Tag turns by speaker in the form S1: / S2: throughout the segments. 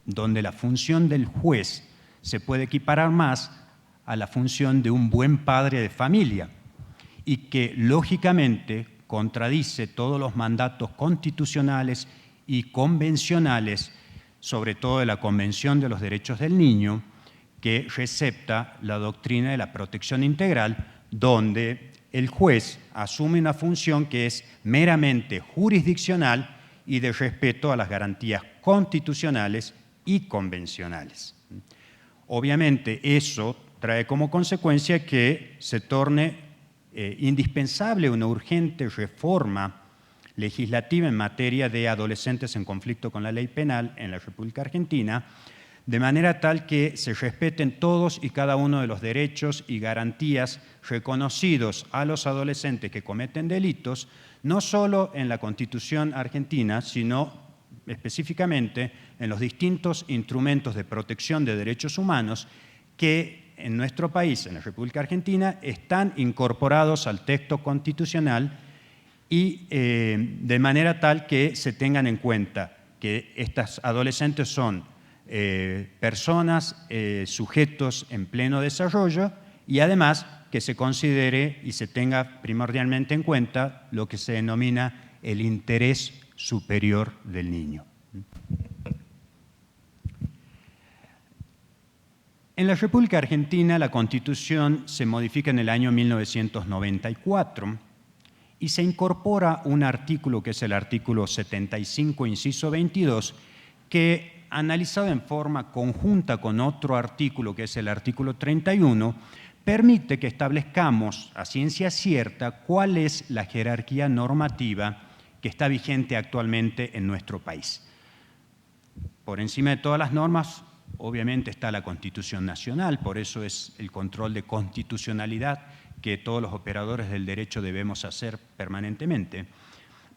S1: donde la función del juez se puede equiparar más a la función de un buen padre de familia y que, lógicamente, contradice todos los mandatos constitucionales y convencionales, sobre todo de la Convención de los Derechos del Niño, que recepta la doctrina de la protección integral, donde el juez asume una función que es meramente jurisdiccional y de respeto a las garantías constitucionales y convencionales. Obviamente, eso trae como consecuencia que se torne indispensable una urgente reforma legislativa en materia de adolescentes en conflicto con la ley penal en la República Argentina, de manera tal que se respeten todos y cada uno de los derechos y garantías reconocidos a los adolescentes que cometen delitos, no solo en la Constitución argentina, sino específicamente en los distintos instrumentos de protección de derechos humanos que en nuestro país, en la República Argentina, están incorporados al texto constitucional y de manera tal que se tengan en cuenta que estas adolescentes son personas, sujetos en pleno desarrollo y además que se considere y se tenga primordialmente en cuenta lo que se denomina el interés superior del niño. En la República Argentina la Constitución se modifica en el año 1994 y se incorpora un artículo que es el artículo 75, inciso 22, que analizado en forma conjunta con otro artículo que es el artículo 31, permite que establezcamos a ciencia cierta cuál es la jerarquía normativa que está vigente actualmente en nuestro país. Por encima de todas las normas, obviamente está la Constitución Nacional, por eso es el control de constitucionalidad que todos los operadores del derecho debemos hacer permanentemente.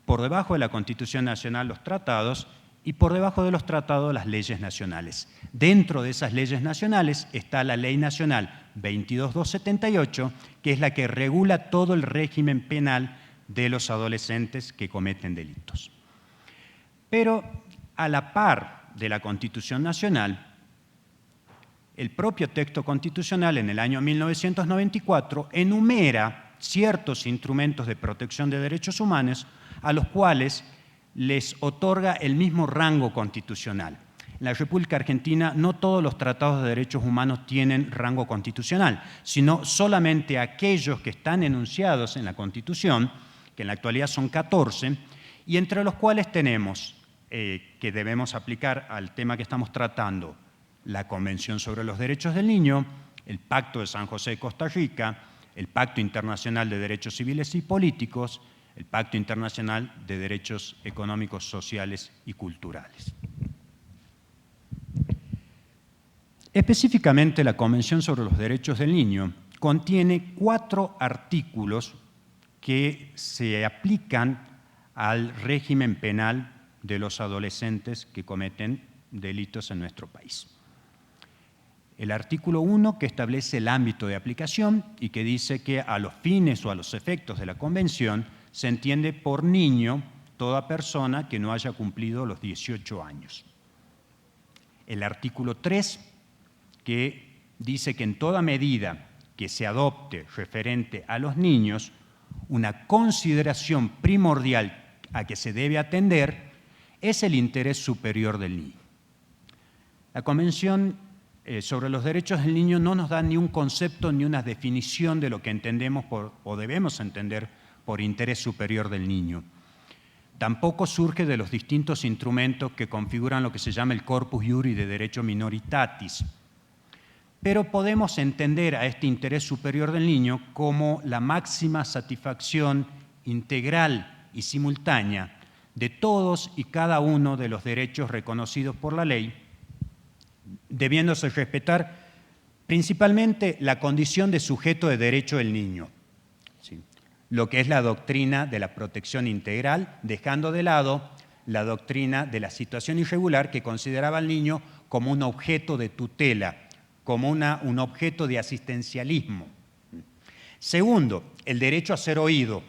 S1: Por debajo de la Constitución Nacional los tratados y por debajo de los tratados las leyes nacionales. Dentro de esas leyes nacionales está la Ley Nacional 22278, que es la que regula todo el régimen penal de los adolescentes que cometen delitos. Pero a la par de la Constitución Nacional, el propio texto constitucional en el año 1994 enumera ciertos instrumentos de protección de derechos humanos a los cuales les otorga el mismo rango constitucional. En la República Argentina no todos los tratados de derechos humanos tienen rango constitucional, sino solamente aquellos que están enunciados en la Constitución, que en la actualidad son 14, y entre los cuales tenemos, que debemos aplicar al tema que estamos tratando, la Convención sobre los Derechos del Niño, el Pacto de San José de Costa Rica, el Pacto Internacional de Derechos Civiles y Políticos, el Pacto Internacional de Derechos Económicos, Sociales y Culturales. Específicamente, la Convención sobre los Derechos del Niño contiene 4 artículos que se aplican al régimen penal de los adolescentes que cometen delitos en nuestro país. El artículo 1, que establece el ámbito de aplicación y que dice que a los fines o a los efectos de la Convención se entiende por niño toda persona que no haya cumplido los 18 años. El artículo 3, que dice que en toda medida que se adopte referente a los niños, una consideración primordial a que se debe atender es el interés superior del niño. La Convención sobre los Derechos del Niño no nos da ni un concepto ni una definición de lo que entendemos o debemos entender por interés superior del niño. Tampoco surge de los distintos instrumentos que configuran lo que se llama el corpus iuri de derecho minoritatis. Pero podemos entender a este interés superior del niño como la máxima satisfacción integral y simultánea de todos y cada uno de los derechos reconocidos por la ley, debiéndose respetar principalmente la condición de sujeto de derecho del niño, ¿sí? Lo que es la doctrina de la protección integral, dejando de lado la doctrina de la situación irregular que consideraba al niño como un objeto de tutela, como un objeto de asistencialismo. Segundo, el derecho a ser oído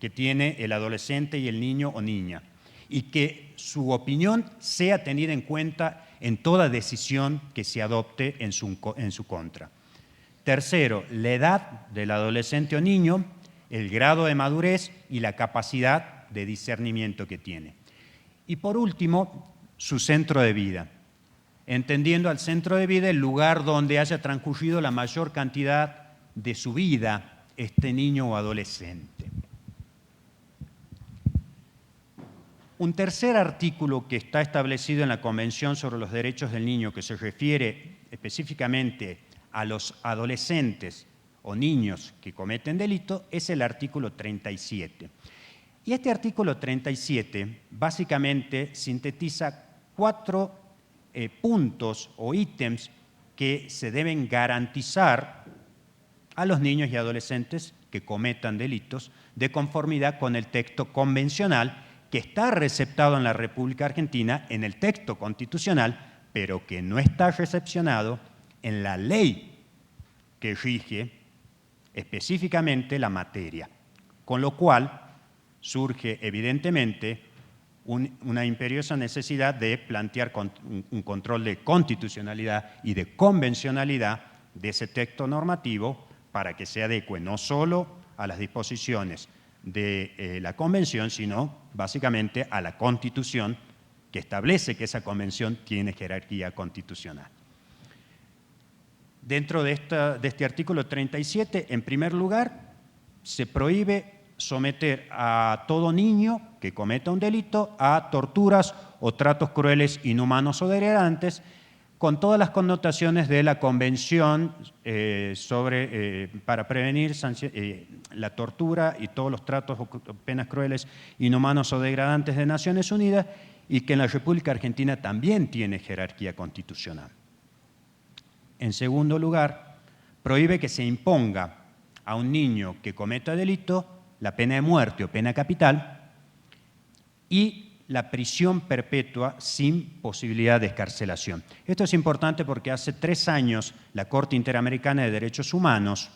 S1: que tiene el adolescente y el niño o niña, y que su opinión sea tenida en cuenta en toda decisión que se adopte en su contra. Tercero, la edad del adolescente o niño, el grado de madurez y la capacidad de discernimiento que tiene. Y por último, su centro de vida, entendiendo al centro de vida el lugar donde haya transcurrido la mayor cantidad de su vida este niño o adolescente. Un tercer artículo que está establecido en la Convención sobre los Derechos del Niño, que se refiere específicamente a los adolescentes o niños que cometen delito, es el artículo 37. Y este artículo 37 básicamente sintetiza 4 puntos o ítems que se deben garantizar a los niños y adolescentes que cometan delitos de conformidad con el texto convencional que está receptado en la República Argentina en el texto constitucional, pero que no está recepcionado en la ley que rige específicamente la materia. Con lo cual surge evidentemente una imperiosa necesidad de plantear un control de constitucionalidad y de convencionalidad de ese texto normativo para que se adecue no solo a las disposiciones de la Convención, sino básicamente a la Constitución que establece que esa Convención tiene jerarquía constitucional. Dentro de este artículo 37, en primer lugar, se prohíbe someter a todo niño que cometa un delito a torturas o tratos crueles, inhumanos o degradantes, con todas las connotaciones de la Convención para prevenir la tortura y todos los tratos o penas crueles, inhumanos o degradantes de Naciones Unidas, y que en la República Argentina también tiene jerarquía constitucional. En segundo lugar, prohíbe que se imponga a un niño que cometa delito la pena de muerte o pena capital y la prisión perpetua sin posibilidad de excarcelación. Esto es importante porque hace 3 años la Corte Interamericana de Derechos Humanos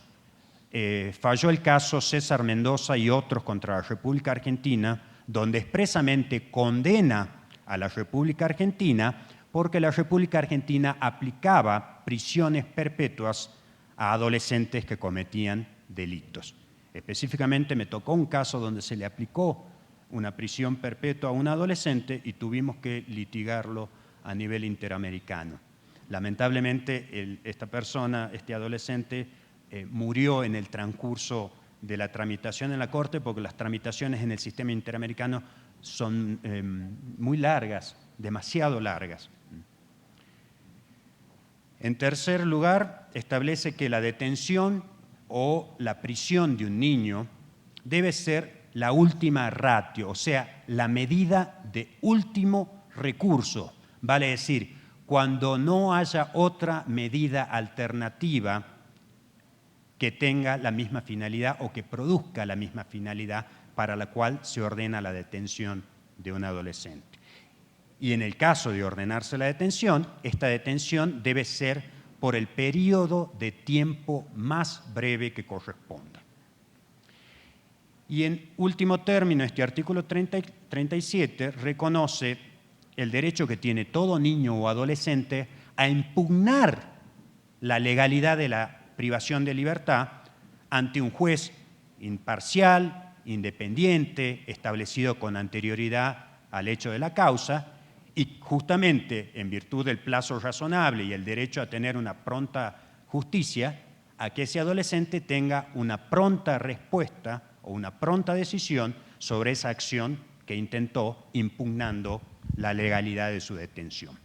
S1: falló el caso César Mendoza y otros contra la República Argentina, donde expresamente condena a la República Argentina porque la República Argentina aplicaba prisiones perpetuas a adolescentes que cometían delitos. Específicamente me tocó un caso donde se le aplicó una prisión perpetua a un adolescente y tuvimos que litigarlo a nivel interamericano. Lamentablemente, este adolescente, murió en el transcurso de la tramitación en la Corte porque las tramitaciones en el sistema interamericano son muy largas, demasiado largas. En tercer lugar, establece que la detención o la prisión de un niño debe ser la última ratio, o sea, la medida de último recurso. Vale decir, cuando no haya otra medida alternativa que tenga la misma finalidad o que produzca la misma finalidad para la cual se ordena la detención de un adolescente. Y en el caso de ordenarse la detención, esta detención debe ser por el periodo de tiempo más breve que corresponda. Y en último término, este artículo 37 reconoce el derecho que tiene todo niño o adolescente a impugnar la legalidad de la privación de libertad ante un juez imparcial, independiente, establecido con anterioridad al hecho de la causa, y justamente en virtud del plazo razonable y el derecho a tener una pronta justicia, a que ese adolescente tenga una pronta respuesta o una pronta decisión sobre esa acción que intentó impugnando la legalidad de su detención.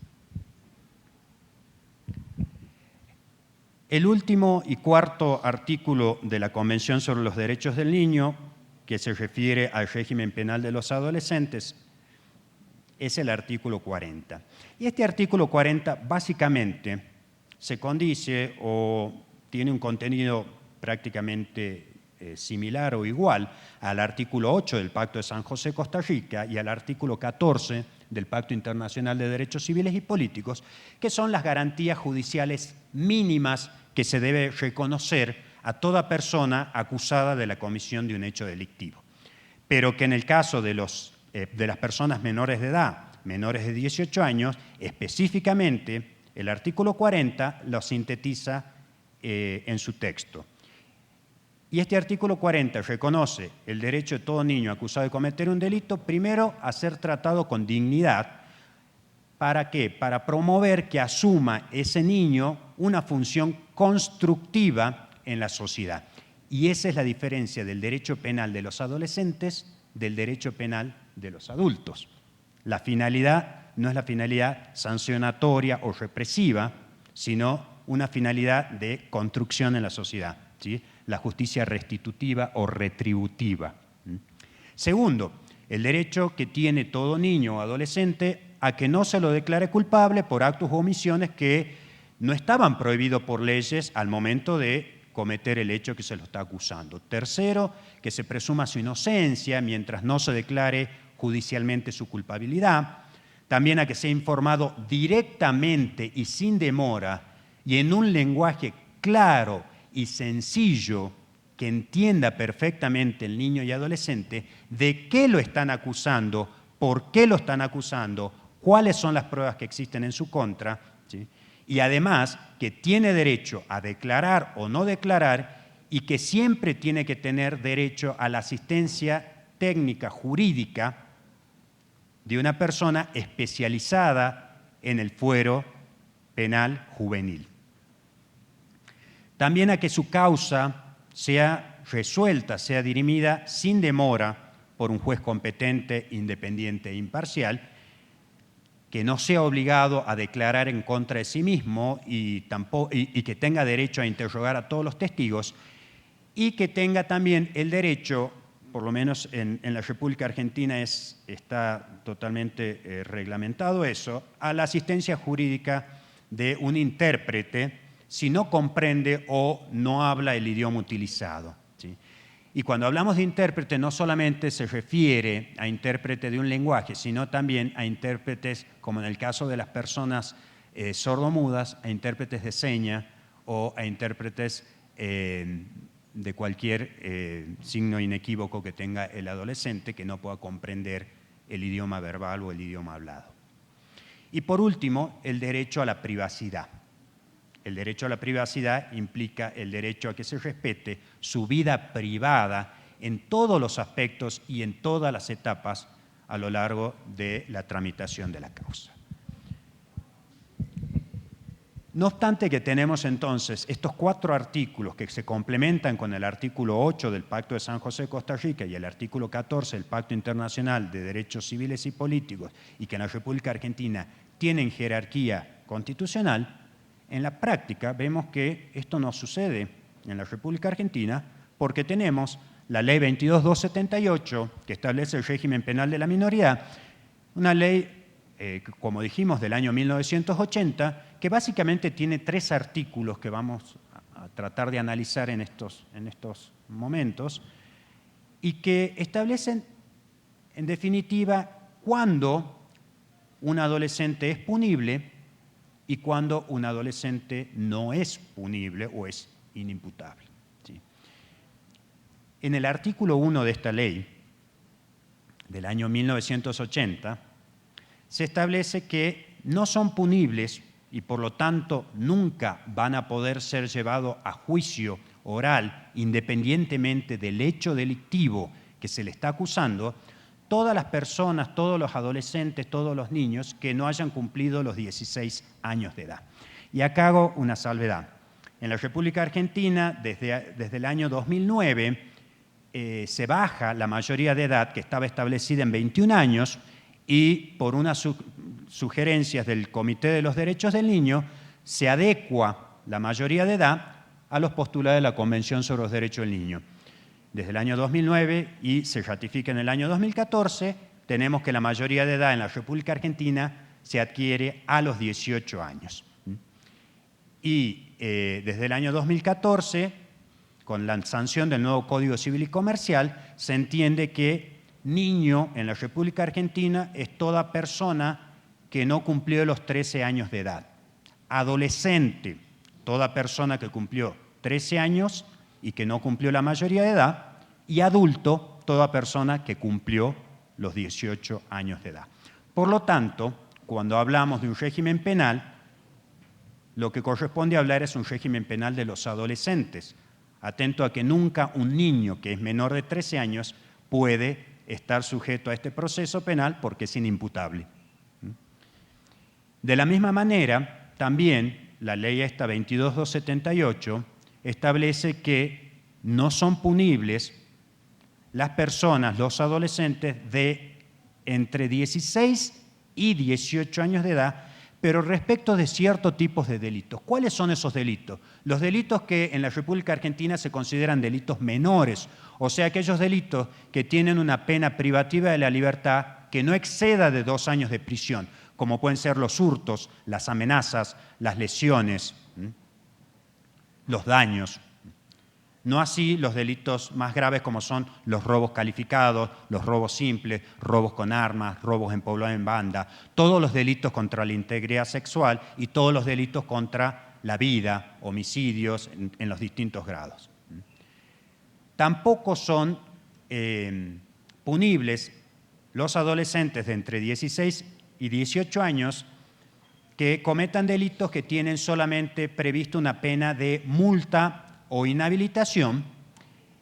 S1: El último y cuarto artículo de la Convención sobre los Derechos del Niño, que se refiere al régimen penal de los adolescentes, es el artículo 40. Y este artículo 40 básicamente se condice o tiene un contenido prácticamente similar o igual al artículo 8 del Pacto de San José, Costa Rica, y al artículo 14 del Pacto Internacional de Derechos Civiles y Políticos, que son las garantías judiciales mínimas que se debe reconocer a toda persona acusada de la comisión de un hecho delictivo. Pero que en el caso de las personas menores de edad menores de 18 años, específicamente el artículo 40 lo sintetiza en su texto. Y este artículo 40 reconoce el derecho de todo niño acusado de cometer un delito, primero, a ser tratado con dignidad. ¿Para qué? Para promover que asuma ese niño una función constructiva en la sociedad. Y esa es la diferencia del derecho penal de los adolescentes del derecho penal de los adultos. La finalidad no es la finalidad sancionatoria o represiva, sino una finalidad de construcción en la sociedad, ¿sí? La justicia restitutiva o retributiva. Segundo, el derecho que tiene todo niño o adolescente a que no se lo declare culpable por actos u omisiones que no estaban prohibidos por leyes al momento de cometer el hecho que se lo está acusando. Tercero, que se presuma su inocencia mientras no se declare judicialmente su culpabilidad. También a que sea informado directamente y sin demora y en un lenguaje claro y sencillo que entienda perfectamente el niño y adolescente de qué lo están acusando, por qué lo están acusando, cuáles son las pruebas que existen en su contra, ¿sí? Y además que tiene derecho a declarar o no declarar y que siempre tiene que tener derecho a la asistencia técnica jurídica de una persona especializada en el fuero penal juvenil. También a que su causa sea resuelta, sea dirimida sin demora por un juez competente, independiente e imparcial, que no sea obligado a declarar en contra de sí mismo y que tenga derecho a interrogar a todos los testigos y que tenga también el derecho, por lo menos en la República Argentina está totalmente reglamentado eso, a la asistencia jurídica de un intérprete si no comprende o no habla el idioma utilizado, ¿sí? Y cuando hablamos de intérprete no solamente se refiere a intérprete de un lenguaje, sino también a intérpretes, como en el caso de las personas sordomudas, a intérpretes de señas o a intérpretes de cualquier signo inequívoco que tenga el adolescente que no pueda comprender el idioma verbal o el idioma hablado. Y por último, el derecho a la privacidad. El derecho a la privacidad implica el derecho a que se respete su vida privada en todos los aspectos y en todas las etapas a lo largo de la tramitación de la causa. No obstante que tenemos entonces estos 4 artículos que se complementan con el artículo 8 del Pacto de San José de Costa Rica y el artículo 14 del Pacto Internacional de Derechos Civiles y Políticos y que en la República Argentina tienen jerarquía constitucional, en la práctica vemos que esto no sucede en la República Argentina porque tenemos la Ley 22.278 que establece el régimen penal de la minoría, una ley, como dijimos, del año 1980, que básicamente tiene 3 artículos que vamos a tratar de analizar en estos momentos y que establecen, en definitiva, cuándo un adolescente es punible y cuando un adolescente no es punible o es inimputable, ¿sí? En el artículo 1 de esta ley, del año 1980, se establece que no son punibles y por lo tanto nunca van a poder ser llevados a juicio oral independientemente del hecho delictivo que se le está acusando, todas las personas, todos los adolescentes, todos los niños que no hayan cumplido los 16 años de edad. Y acá hago una salvedad. En la República Argentina, desde el año 2009, se baja la mayoría de edad, que estaba establecida en 21 años, y por unas sugerencias del Comité de los Derechos del Niño, se adecua la mayoría de edad a los postulados de la Convención sobre los Derechos del Niño. Desde el año 2009 y se ratifica en el año 2014, tenemos que la mayoría de edad en la República Argentina se adquiere a los 18 años. Y desde el año 2014, con la sanción del nuevo Código Civil y Comercial, se entiende que niño en la República Argentina es toda persona que no cumplió los 13 años de edad. Adolescente, toda persona que cumplió 13 años y que no cumplió la mayoría de edad, y adulto, toda persona que cumplió los 18 años de edad. Por lo tanto, cuando hablamos de un régimen penal, lo que corresponde hablar es un régimen penal de los adolescentes, atento a que nunca un niño que es menor de 13 años puede estar sujeto a este proceso penal porque es inimputable. De la misma manera, también la ley esta 22278 establece que no son punibles las personas, los adolescentes de entre 16 y 18 años de edad, pero respecto de ciertos tipos de delitos. ¿Cuáles son esos delitos? Los delitos que en la República Argentina se consideran delitos menores, o sea, aquellos delitos que tienen una pena privativa de la libertad que no exceda de 2 años de prisión, como pueden ser los hurtos, las amenazas, las lesiones, los daños. No así los delitos más graves como son los robos calificados, los robos simples, robos con armas, robos en poblado en banda, todos los delitos contra la integridad sexual y todos los delitos contra la vida, homicidios en los distintos grados. Tampoco son punibles los adolescentes de entre 16 y 18 años que cometan delitos que tienen solamente previsto una pena de multa o inhabilitación.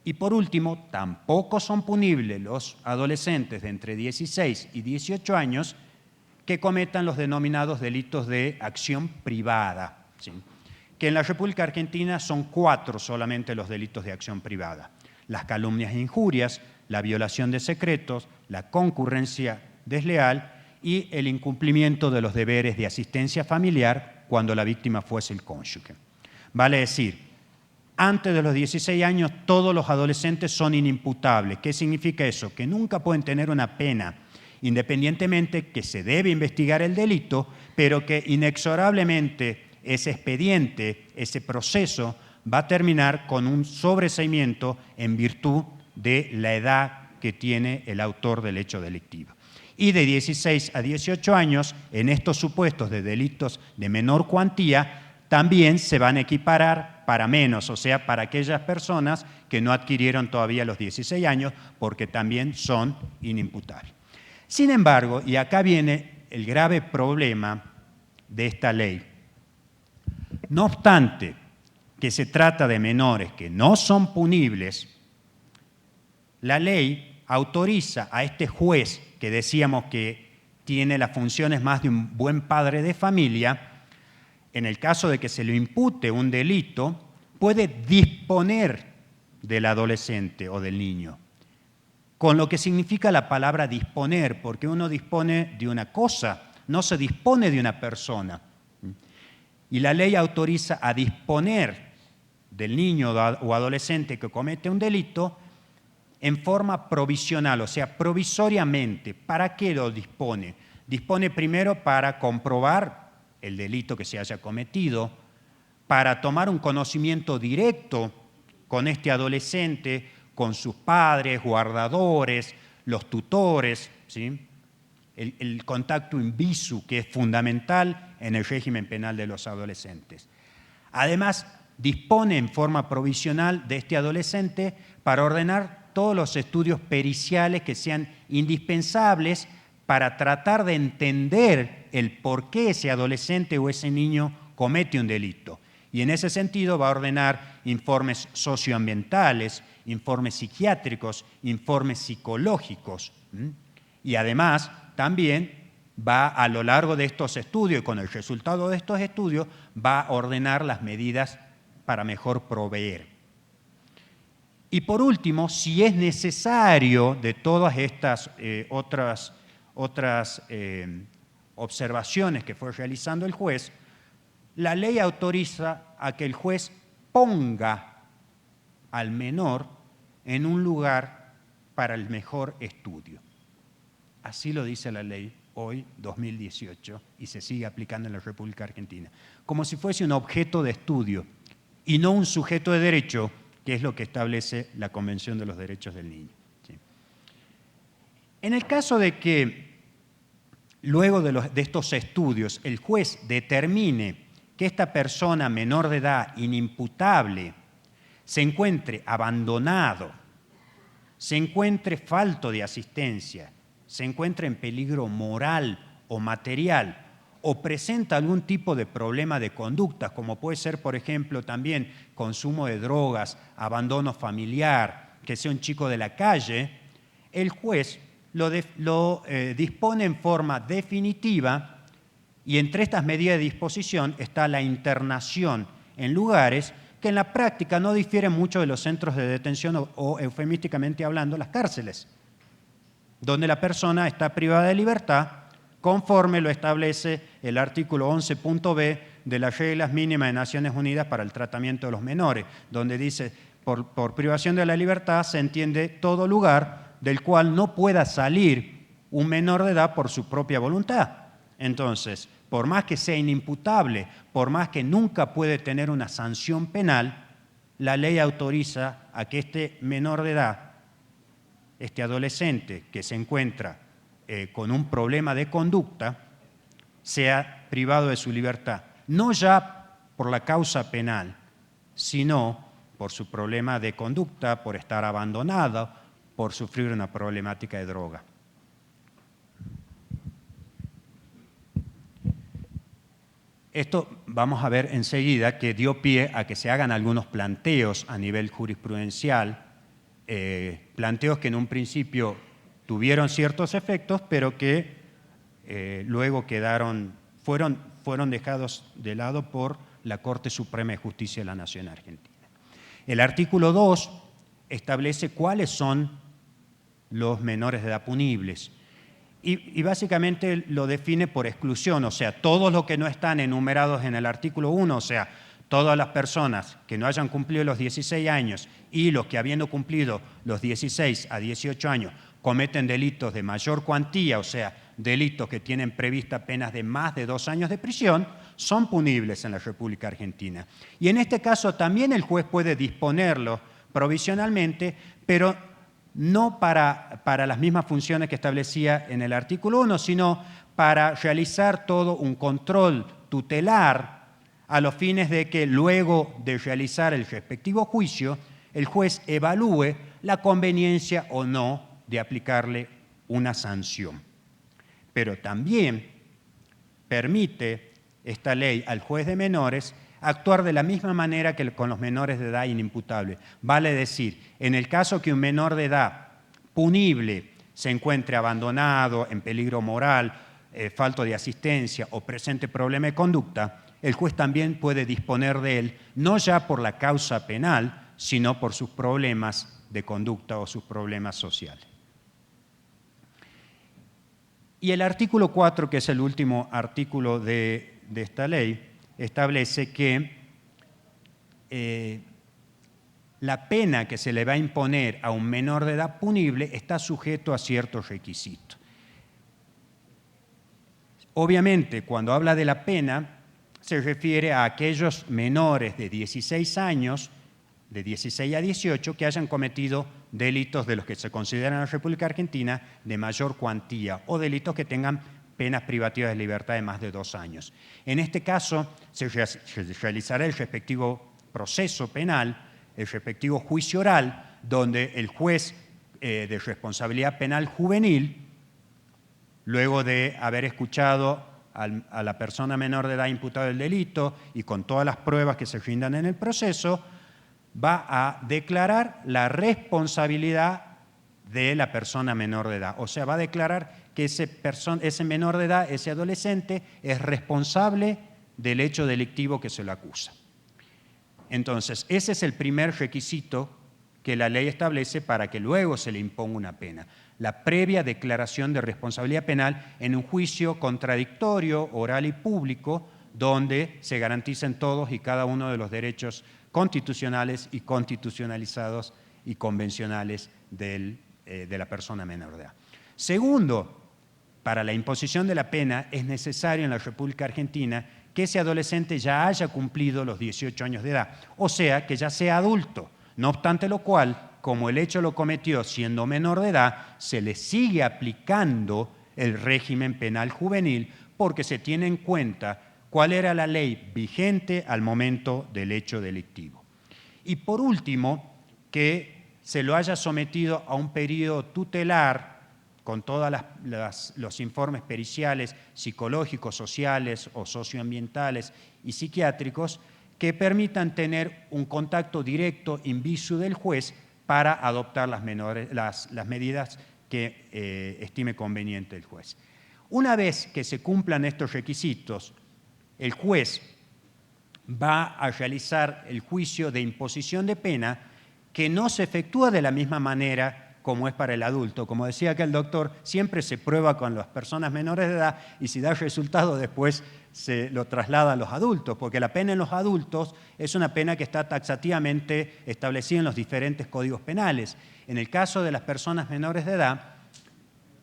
S1: Y por último, tampoco son punibles los adolescentes de entre 16 y 18 años que cometan los denominados delitos de acción privada, ¿sí? Que en la República Argentina son 4 solamente los delitos de acción privada: las calumnias e injurias, la violación de secretos, la concurrencia desleal y el incumplimiento de los deberes de asistencia familiar cuando la víctima fuese el cónyuge. Vale decir, antes de los 16 años todos los adolescentes son inimputables. ¿Qué significa eso? Que nunca pueden tener una pena, independientemente que se debe investigar el delito, pero que inexorablemente ese expediente, ese proceso, va a terminar con un sobreseimiento en virtud de la edad que tiene el autor del hecho delictivo. Y de 16 a 18 años, en estos supuestos de delitos de menor cuantía, también se van a equiparar para menos, o sea, para aquellas personas que no adquirieron todavía los 16 años, porque también son inimputables. Sin embargo, y acá viene el grave problema de esta ley, no obstante que se trata de menores que no son punibles, la ley autoriza a este juez, que decíamos que tiene las funciones más de un buen padre de familia, en el caso de que se le impute un delito, puede disponer del adolescente o del niño, con lo que significa la palabra disponer, porque uno dispone de una cosa, no se dispone de una persona. Y la ley autoriza a disponer del niño o adolescente que comete un delito en forma provisional, o sea, provisoriamente. ¿Para qué lo dispone? Dispone primero para comprobar el delito que se haya cometido, para tomar un conocimiento directo con este adolescente, con sus padres, guardadores, los tutores, ¿sí? El contacto in visu, que es fundamental en el régimen penal de los adolescentes. Además, dispone en forma provisional de este adolescente para ordenar todos los estudios periciales que sean indispensables para tratar de entender el por qué ese adolescente o ese niño comete un delito. Y en ese sentido va a ordenar informes socioambientales, informes psiquiátricos, informes psicológicos. Y además también va a lo largo de estos estudios, y con el resultado de estos estudios, va a ordenar las medidas para mejor proveer. Y por último, si es necesario de todas estas otras observaciones que fue realizando el juez, la ley autoriza a que el juez ponga al menor en un lugar para el mejor estudio. Así lo dice la ley hoy, 2018, y se sigue aplicando en la República Argentina, como si fuese un objeto de estudio y no un sujeto de derecho, que es lo que establece la Convención de los Derechos del Niño. ¿Sí? En el caso de que luego de estos estudios el juez determine que esta persona menor de edad, inimputable, se encuentre abandonado, se encuentre falto de asistencia, se encuentra en peligro moral o material o presenta algún tipo de problema de conducta, como puede ser, por ejemplo, también consumo de drogas, abandono familiar, que sea un chico de la calle, el juez lo dispone en forma definitiva, y entre estas medidas de disposición está la internación en lugares que en la práctica no difieren mucho de los centros de detención o eufemísticamente hablando, las cárceles, donde la persona está privada de libertad conforme lo establece el artículo 11.b de las reglas mínimas de Naciones Unidas para el tratamiento de los menores, donde dice, por privación de la libertad se entiende todo lugar del cual no pueda salir un menor de edad por su propia voluntad. Entonces, por más que sea inimputable, por más que nunca puede tener una sanción penal, la ley autoriza a que este menor de edad, este adolescente que se encuentra con un problema de conducta, sea privado de su libertad, no ya por la causa penal, sino por su problema de conducta, por estar abandonado, por sufrir una problemática de droga. Esto vamos a ver enseguida que dio pie a que se hagan algunos planteos a nivel jurisprudencial, planteos que en un principio tuvieron ciertos efectos, pero que luego fueron dejados de lado por la Corte Suprema de Justicia de la Nación Argentina. El artículo 2 establece cuáles son los menores de edad punibles y básicamente lo define por exclusión, o sea, todos los que no están enumerados en el artículo 1, o sea, todas las personas que no hayan cumplido los 16 años y los que habiendo cumplido los 16 a 18 años cometen delitos de mayor cuantía, o sea, delitos que tienen prevista penas de más de 2 años de prisión, son punibles en la República Argentina. Y en este caso también el juez puede disponerlo provisionalmente, pero no para las mismas funciones que establecía en el artículo 1, sino para realizar todo un control tutelar a los fines de que luego de realizar el respectivo juicio, el juez evalúe la conveniencia o no de aplicarle una sanción. Pero también permite esta ley al juez de menores actuar de la misma manera que con los menores de edad inimputables. Vale decir, en el caso que un menor de edad punible se encuentre abandonado, en peligro moral, falto de asistencia o presente problema de conducta, el juez también puede disponer de él, no ya por la causa penal, sino por sus problemas de conducta o sus problemas sociales. Y el artículo 4, que es el último artículo de esta ley, establece que la pena que se le va a imponer a un menor de edad punible está sujeto a ciertos requisitos. Obviamente, cuando habla de la pena, se refiere a aquellos menores de 16 años, de 16 a 18, que hayan cometido delitos de los que se consideran en la República Argentina de mayor cuantía o delitos que tengan penas privativas de libertad de más de 2 años. En este caso, se realizará el respectivo proceso penal, el respectivo juicio oral, donde el juez de responsabilidad penal juvenil, luego de haber escuchado a la persona menor de edad imputada del delito y con todas las pruebas que se rindan en el proceso, va a declarar la responsabilidad de la persona menor de edad. O sea, va a declarar que ese menor de edad, ese adolescente, es responsable del hecho delictivo que se lo acusa. Entonces, ese es el primer requisito que la ley establece para que luego se le imponga una pena. La previa declaración de responsabilidad penal en un juicio contradictorio, oral y público, donde se garanticen todos y cada uno de los derechos constitucionales y constitucionalizados y convencionales de la persona menor de edad. Segundo, para la imposición de la pena es necesario en la República Argentina que ese adolescente ya haya cumplido los 18 años de edad, o sea, que ya sea adulto. No obstante lo cual, como el hecho lo cometió siendo menor de edad, se le sigue aplicando el régimen penal juvenil porque se tiene en cuenta cuál era la ley vigente al momento del hecho delictivo. Y por último, que se lo haya sometido a un periodo tutelar con todos los informes periciales, psicológicos, sociales o socioambientales y psiquiátricos que permitan tener un contacto directo in visu del juez para adoptar las medidas que estime conveniente el juez. Una vez que se cumplan estos requisitos, el juez va a realizar el juicio de imposición de pena, que no se efectúa de la misma manera como es para el adulto. Como decía acá el doctor, siempre se prueba con las personas menores de edad y si da resultado después se lo traslada a los adultos, porque la pena en los adultos es una pena que está taxativamente establecida en los diferentes códigos penales. En el caso de las personas menores de edad,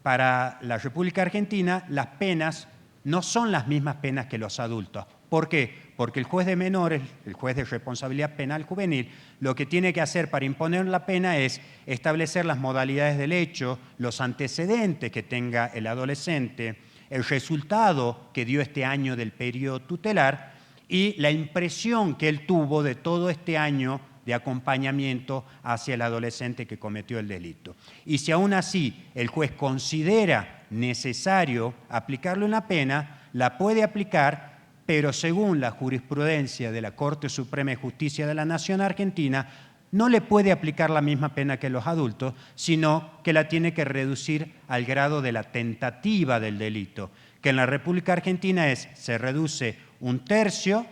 S1: para la República Argentina, las penas no son las mismas penas que los adultos. ¿Por qué? Porque el juez de menores, el juez de responsabilidad penal juvenil, lo que tiene que hacer para imponer la pena es establecer las modalidades del hecho, los antecedentes que tenga el adolescente, el resultado que dio este año del periodo tutelar y la impresión que él tuvo de todo este año de acompañamiento hacia el adolescente que cometió el delito. Y si aún así el juez considera necesario aplicarle una pena, la puede aplicar, pero según la jurisprudencia de la Corte Suprema de Justicia de la Nación Argentina, no le puede aplicar la misma pena que los adultos, sino que la tiene que reducir al grado de la tentativa del delito, que en la República Argentina se reduce 1/3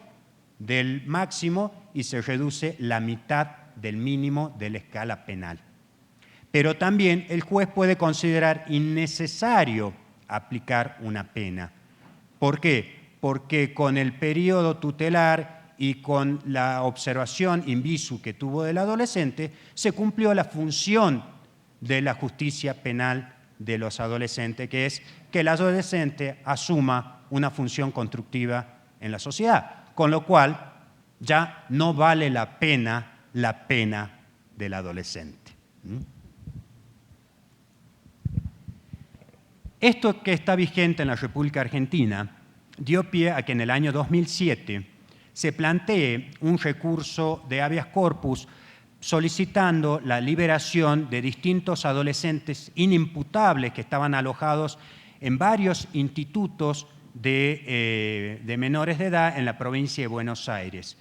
S1: del máximo y se reduce la mitad del mínimo de la escala penal. Pero también el juez puede considerar innecesario aplicar una pena. ¿Por qué? Porque con el periodo tutelar y con la observación in visu que tuvo del adolescente, se cumplió la función de la justicia penal de los adolescentes, que es que el adolescente asuma una función constructiva en la sociedad, con lo cual ya no vale la pena del adolescente. Esto que está vigente en la República Argentina dio pie a que en el año 2007 se plantee un recurso de habeas corpus solicitando la liberación de distintos adolescentes inimputables que estaban alojados en varios institutos de menores de edad en la provincia de Buenos Aires.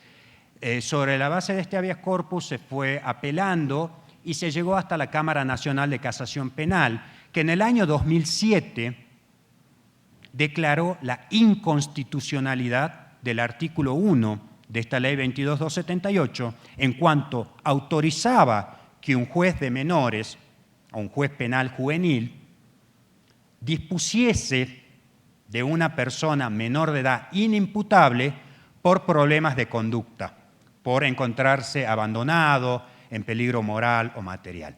S1: Sobre la base de este habeas corpus se fue apelando y se llegó hasta la Cámara Nacional de Casación Penal, que en el año 2007 declaró la inconstitucionalidad del artículo 1 de esta ley 22.278 en cuanto autorizaba que un juez de menores o un juez penal juvenil dispusiese de una persona menor de edad inimputable por problemas de conducta, por encontrarse abandonado, en peligro moral o material.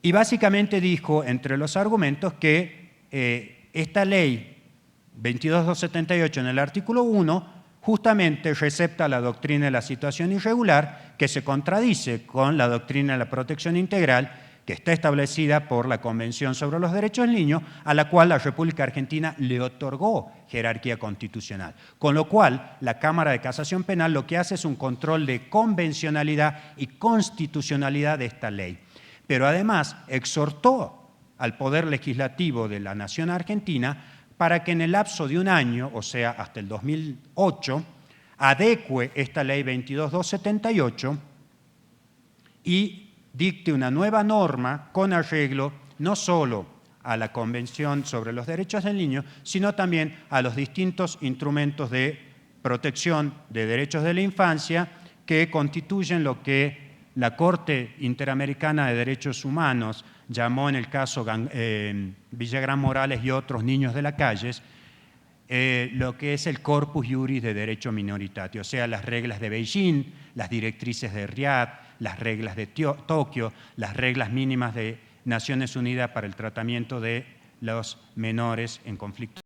S1: Y básicamente dijo, entre los argumentos, que esta ley 22.278 en el artículo 1 justamente recepta la doctrina de la situación irregular, que se contradice con la doctrina de la protección integral, que está establecida por la Convención sobre los Derechos del Niño, a la cual la República Argentina le otorgó jerarquía constitucional. Con lo cual, la Cámara de Casación Penal lo que hace es un control de convencionalidad y constitucionalidad de esta ley. Pero además exhortó al Poder Legislativo de la Nación Argentina para que en el lapso de un año, o sea, hasta el 2008, adecue esta ley 22.278 y dicte una nueva norma con arreglo no solo a la Convención sobre los Derechos del Niño, sino también a los distintos instrumentos de protección de derechos de la infancia que constituyen lo que la Corte Interamericana de Derechos Humanos llamó en el caso Villagrán Morales y otros niños de la calle, lo que es el corpus juris de derecho minoritario, o sea, las reglas de Beijing, las directrices de Riad, las reglas de Tokio, las reglas mínimas de Naciones Unidas para el tratamiento de los menores en conflicto.